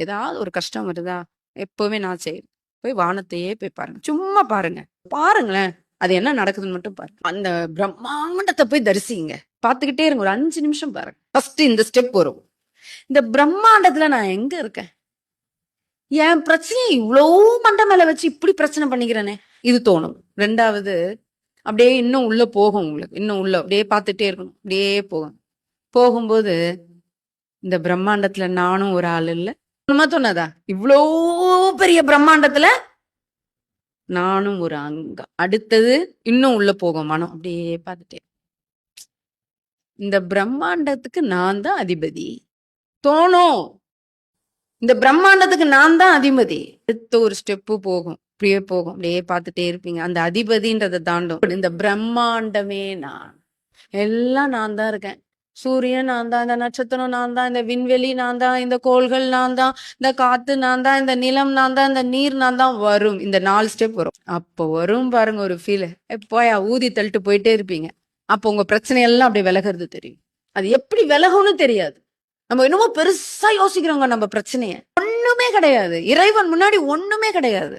ஏதாவது ஒரு கஷ்டம் வருதா? எப்பவுமே நான் செய்றேன். போய் வானத்தையே போய் பாருங்க. சும்மா பாருங்க. பாருங்களேன். அது என்ன நடக்குதுன்னு மட்டும் பாருங்க. அந்த பிரம்மாண்டத்த போய் தரிசிங்க. பார்த்துக்கிட்டே இருங்க. ஒரு 5 நிமிஷம் பாருங்க. ஃபர்ஸ்ட் இந்த ஸ்டெப் வரும். இந்த பிரம்மாண்டத்துல நான் எங்க இருக்கேன்? என் பிரச்சனைய இவ்ளோ மண்ட மேல வச்சு இப்படி பிரச்சனை பண்ணிக்கிறேனே! இது தோணும். 2வது அப்படியே இன்னும் உள்ள போகும் உங்களுக்கு. இன்னும் உள்ள அப்படியே பார்த்துட்டே இருக்கணும். அப்படியே போகும். போகும்போது இந்த பிரம்மாண்டத்துல நானும் ஒரு ஆள் இல்ல. தோணாதா? இவ்ளோ பெரிய பிரம்மாண்டத்துல நானும் ஒரு அங்கம். அடுத்தது இன்னும் உள்ள போகும் மனம். அப்படியே பார்த்துட்டே. இந்த பிரம்மாண்டத்துக்கு நான் தான் அதிபதி. தோணும். இந்த பிரம்மாண்டத்துக்கு நான் தான் அதிபதி. அடுத்த ஒரு ஸ்டெப்பு போகும். அப்படியே போகும். அப்படியே பார்த்துட்டே இருப்பீங்க. அந்த அதிபதின்றத தாண்டும். இந்த பிரம்மாண்டமே நான். எல்லாம் நான் தான் இருக்கேன். சூரியன் நான் தான், இந்த நட்சத்திரம் நான் தான், இந்த விண்வெளி நான் தான், இந்த கோள்கள் நான் தான், இந்த காத்து நான் தான், இந்த நிலம் நான் தான், இந்த நீர் நான் தான் வரும். இந்த 4 ஸ்டெப் வரும். அப்போ வரும் பாருங்க ஒரு ஃபீல். போயா ஊதி தள்ளிட்டு போயிட்டே இருப்பீங்க. அப்போ உங்க பிரச்சனை எல்லாம் அப்படியே விலகிறது தெரியும். அது எப்படி விலகும்னு தெரியாது. நம்ம என்னமோ பெருசா யோசிக்கிறோங்க நம்ம பிரச்சனைய. ஒண்ணுமே கிடையாது. இறைவன் முன்னாடி ஒண்ணுமே கிடையாது.